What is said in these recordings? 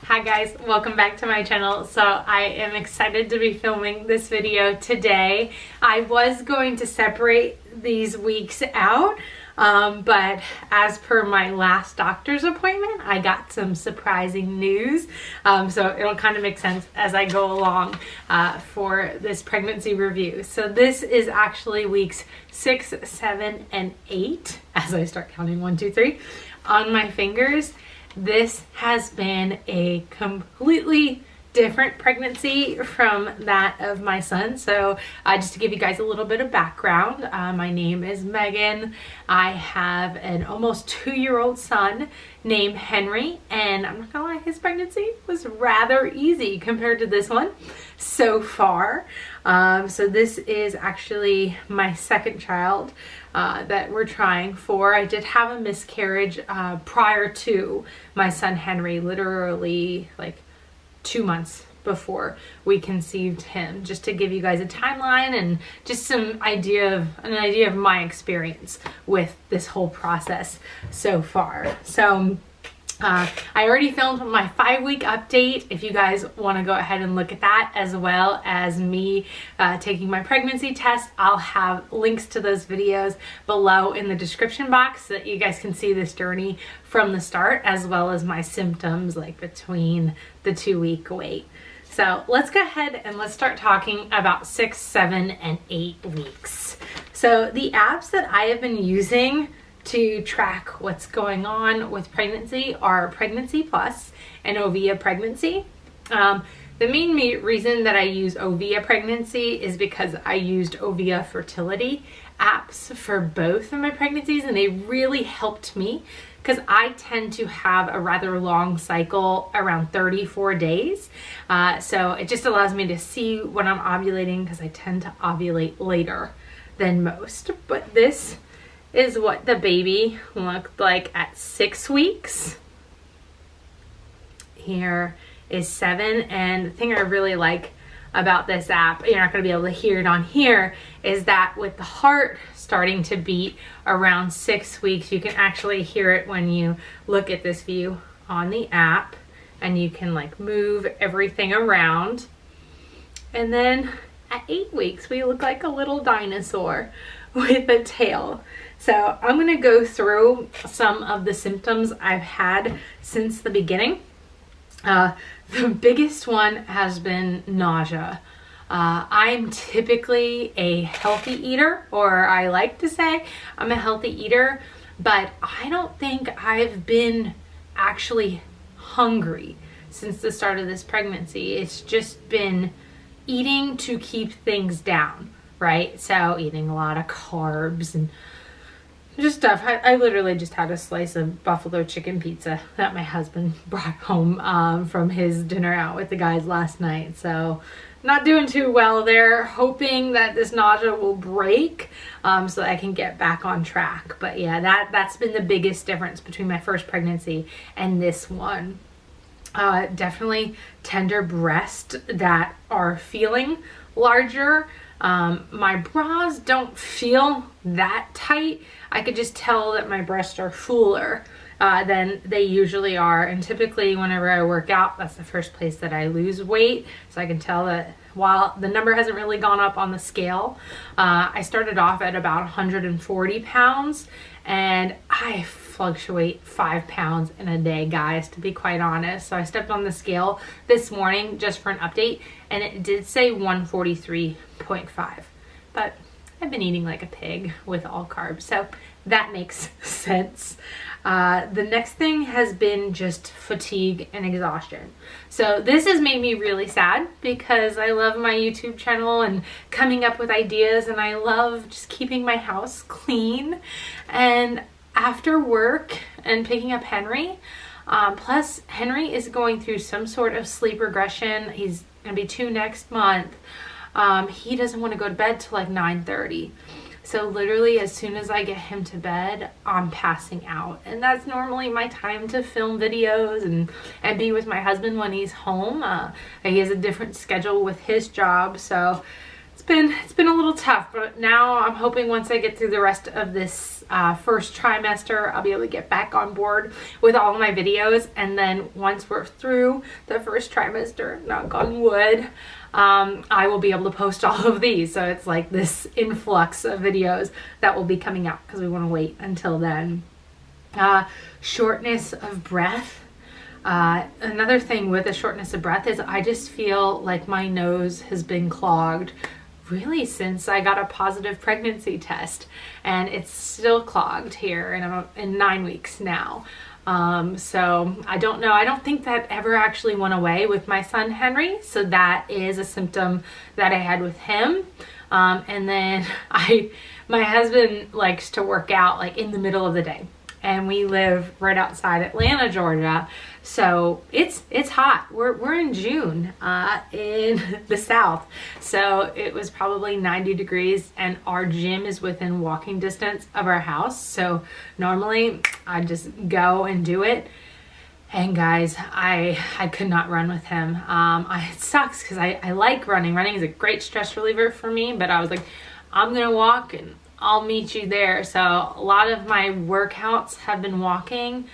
Hi guys, welcome back to my channel. So I am excited to be filming this video today. I was going to separate these weeks out, but as per my last doctor's appointment, I got some surprising news. So it'll kind of make sense as I go along for this pregnancy review. So this is actually weeks 6, 7, and 8 as I start counting 1, 2, 3 on my fingers. This has been a completely different pregnancy from that of my son. So just to give you guys a little bit of background, my name is Megan. I have an almost 2-year-old son named Henry, and I'm not gonna lie, his pregnancy was rather easy compared to this one so far. So this is actually my second child that we're trying for. I did have a miscarriage prior to my son Henry, literally like 2 months before we conceived him, just to give you guys a timeline and just an idea of my experience with this whole process so far. So I already filmed my 5-week update. If you guys want to go ahead and look at that, as well as me taking my pregnancy test, I'll have links to those videos below in the description box so that you guys can see this journey from the start, as well as my symptoms like between the 2-week wait. So let's go ahead and let's start talking about 6, 7, and 8 weeks. So the apps that I have been using to track what's going on with pregnancy are Pregnancy Plus and Ovia Pregnancy. The main reason that I use Ovia Pregnancy is because I used Ovia Fertility apps for both of my pregnancies, and they really helped me because I tend to have a rather long cycle, around 34 days. So it just allows me to see when I'm ovulating, because I tend to ovulate later than most. But this is what the baby looked like at 6 weeks. Here is 7, and the thing I really like about this app, you're not going to be able to hear it on here, is that with the heart starting to beat around 6 weeks, you can actually hear it when you look at this view on the app, and you can like move everything around. And then at 8 weeks, we look like a little dinosaur with a tail. So I'm going to go through some of the symptoms I've had since the beginning. The biggest one has been nausea. I'm typically a healthy eater, or I like to say I'm a healthy eater, but I don't think I've been actually hungry since the start of this pregnancy. It's just been eating to keep things down, right? So eating a lot of carbs and just stuff. I literally just had a slice of buffalo chicken pizza that my husband brought home from his dinner out with the guys last night. So not doing too well there, hoping that this nausea will break so that I can get back on track. But yeah, that's been the biggest difference between my first pregnancy and this one. Definitely tender breasts that are feeling larger. My bras don't feel that tight. I could just tell that my breasts are fuller than they usually are. And typically whenever I work out, that's the first place that I lose weight. So I can tell that while the number hasn't really gone up on the scale, I started off at about 140 pounds, and I fluctuate 5 pounds in a day, guys, to be quite honest. So I stepped on the scale this morning just for an update, and it did say 143.5, but I've been eating like a pig with all carbs, so that makes sense. The next thing has been just fatigue and exhaustion. So this has made me really sad because I love my YouTube channel and coming up with ideas, and I love just keeping my house clean. And after work and picking up Henry, plus Henry is going through some sort of sleep regression. He's gonna be 2 next month. He doesn't want to go to bed till like 9:30. So literally as soon as I get him to bed, I'm passing out. And that's normally my time to film videos and be with my husband when he's home. He has a different schedule with his job, so it's it's been a little tough, but now I'm hoping once I get through the rest of this first trimester, I'll be able to get back on board with all of my videos. And then once we're through the first trimester, knock on wood, I will be able to post all of these. So it's like this influx of videos that will be coming out because we want to wait until then. Shortness of breath. Another thing with the shortness of breath is I just feel like my nose has been clogged really since I got a positive pregnancy test, and it's still clogged here, and I'm in 9 weeks now. So I don't know. I don't think that ever actually went away with my son Henry. So that is a symptom that I had with him. And then my husband likes to work out like in the middle of the day. And we live right outside Atlanta, Georgia. So it's hot. We're in June in the South. So it was probably 90 degrees, and our gym is within walking distance of our house. So normally I just go and do it. And guys, I could not run with him. It sucks because I like running. Running is a great stress reliever for me, but I was like, I'm gonna walk and I'll meet you there. So a lot of my workouts have been walking.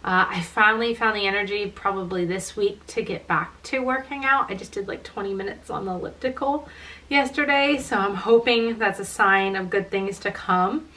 I finally found the energy probably this week to get back to working out. I just did like 20 minutes on the elliptical yesterday. So I'm hoping that's a sign of good things to come.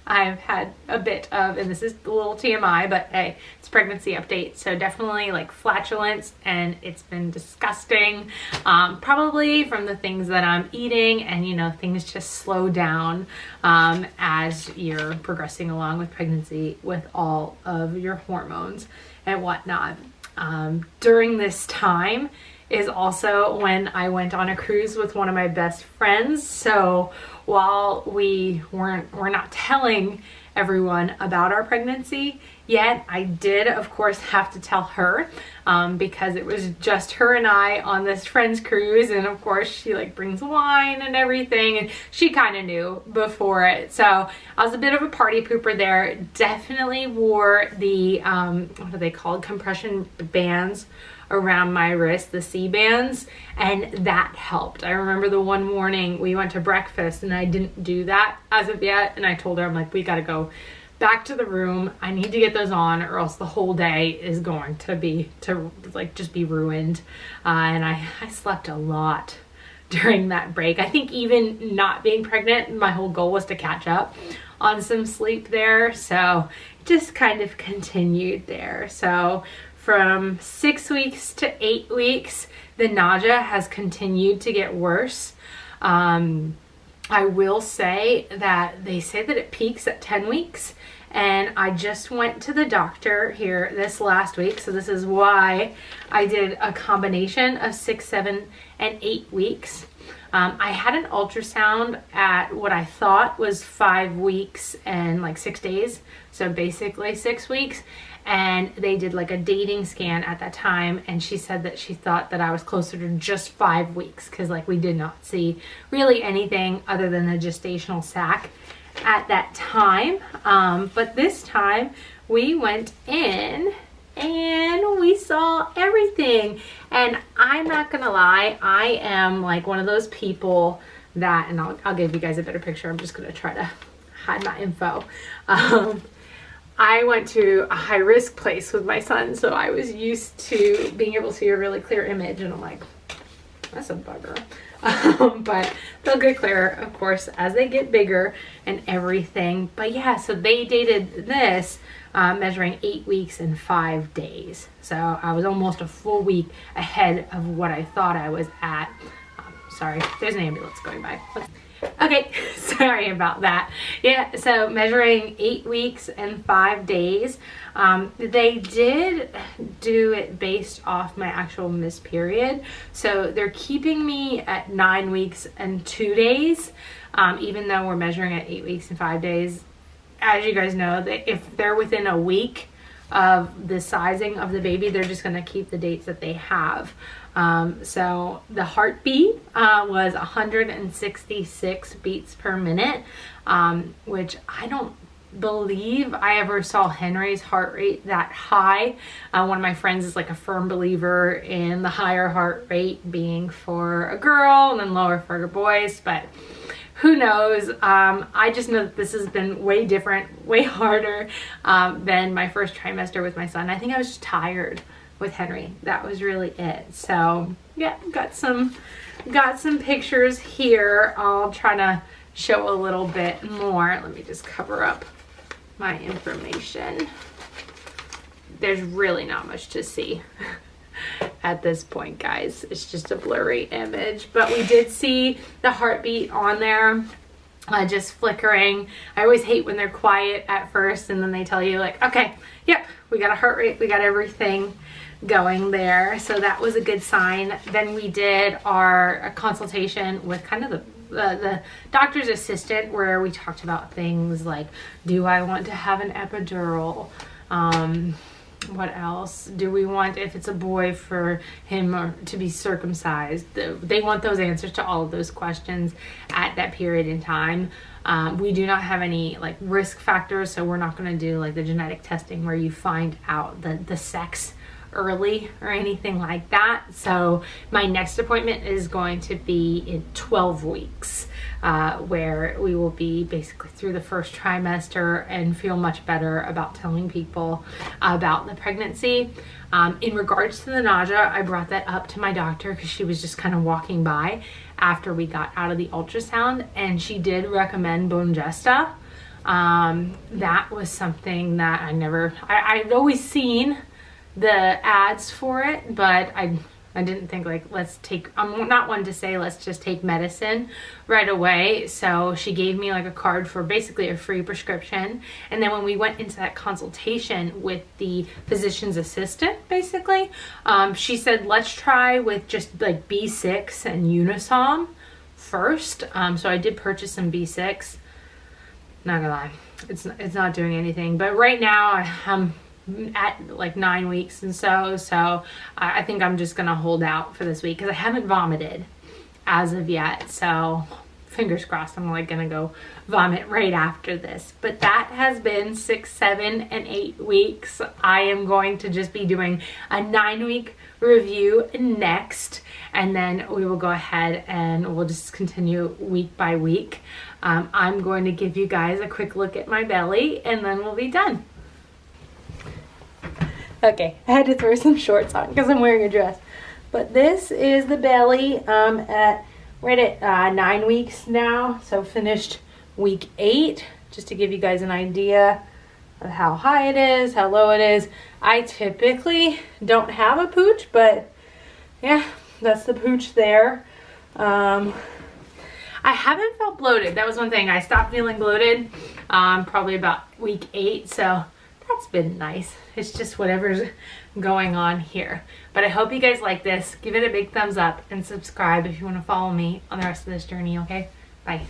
I've had a bit of, and this is a little TMI, but hey, it's pregnancy update. So definitely like flatulence, and it's been disgusting. Probably from the things that I'm eating, and you know, things just slow down as you're progressing along with pregnancy with all of your hormones and whatnot. During this time is also when I went on a cruise with one of my best friends. So while we're not telling everyone about our pregnancy yet, I did of course have to tell her because it was just her and I on this friend's cruise, and of course she like brings wine and everything, and she kind of knew before it. So I was a bit of a party pooper there. Definitely wore the what are they called, compression bands around my wrist, the C bands, and that helped. I remember the one morning we went to breakfast and I didn't do that as of yet, and I told her, I'm like, we gotta go back to the room. I need to get those on, or else the whole day is going to just be ruined. And I slept a lot during that break. I think even not being pregnant, my whole goal was to catch up on some sleep there. So just kind of continued there. So from 6 weeks to 8 weeks, the nausea has continued to get worse. I will say that they say that it peaks at 10 weeks. And I just went to the doctor here this last week. So this is why I did a combination of 6, 7, and 8 weeks. I had an ultrasound at what I thought was 5 weeks and like 6 days. So basically 6 weeks. And they did like a dating scan at that time, and she said that she thought that I was closer to just 5 weeks because like we did not see really anything other than the gestational sac at that time. But this time we went in and we saw everything. And I'm not gonna lie, I am like one of those people that, and I'll give you guys a better picture. I'm just gonna try to hide my info. I went to a high risk place with my son, so I was used to being able to see a really clear image, and I'm like, that's a bugger. But they'll get clearer, of course, as they get bigger and everything. But yeah, so they dated this measuring 8 weeks and 5 days. So I was almost a full week ahead of what I thought I was at. Sorry, there's an ambulance going by. Okay, sorry about that. Yeah, so measuring 8 weeks and 5 days. They did do it based off my actual missed period. So they're keeping me at 9 weeks and 2 days, even though we're measuring at 8 weeks and 5 days. As you guys know, if they're within a week of the sizing of the baby, they're just going to keep the dates that they have. So the heartbeat was 166 beats per minute, which I don't believe I ever saw Henry's heart rate that high. One of my friends is like a firm believer in the higher heart rate being for a girl and then lower for boys, but who knows? I just know that this has been way different, way harder than my first trimester with my son. I think I was just tired with Henry. That was really it. So yeah, got some pictures here. I'll try to show a little bit more. Let me just cover up my information. There's really not much to see at this point, guys. It's just a blurry image, but we did see the heartbeat on there, just flickering. I always hate when they're quiet at first and then they tell you like, okay, yep, we got a heart rate, we got everything going there. So that was a good sign. Then we did our consultation with kind of the doctor's assistant, where we talked about things like, do I want to have an epidural? What else? Do we want, if it's a boy, for him to be circumcised? They want those answers to all of those questions at that period in time. We do not have any like risk factors, so we're not going to do like the genetic testing where you find out the sex early or anything like that. So my next appointment is going to be in 12 weeks, where we will be basically through the first trimester and feel much better about telling people about the pregnancy. In regards to the nausea, I brought that up to my doctor because she was just kind of walking by after we got out of the ultrasound, and she did recommend Bongesta. That was something that I've always seen the ads for it, but I didn't think like, I'm not one to say let's just take medicine right away. So she gave me like a card for basically a free prescription. And then when we went into that consultation with the physician's assistant, basically, she said, let's try with just like B6 and Unisom first. So I did purchase some B6. Not gonna lie, it's not doing anything. But right now I'm at like 9 weeks and so I think I'm just gonna hold out for this week because I haven't vomited as of yet. So fingers crossed I'm like gonna go vomit right after this. But that has been 6, 7, and 8 weeks. I am going to just be doing a 9-week review next, and then we will go ahead and we'll just continue week by week. I'm going to give you guys a quick look at my belly and then we'll be done. Okay, I had to throw some shorts on because I'm wearing a dress. But this is the belly right at 9 weeks now. So finished week 8, just to give you guys an idea of how high it is, how low it is. I typically don't have a pooch, but yeah, that's the pooch there. I haven't felt bloated. That was one thing. I stopped feeling bloated probably about week 8, so that's been nice. It's just whatever's going on here. But I hope you guys like this. Give it a big thumbs up and subscribe if you want to follow me on the rest of this journey, okay? Bye.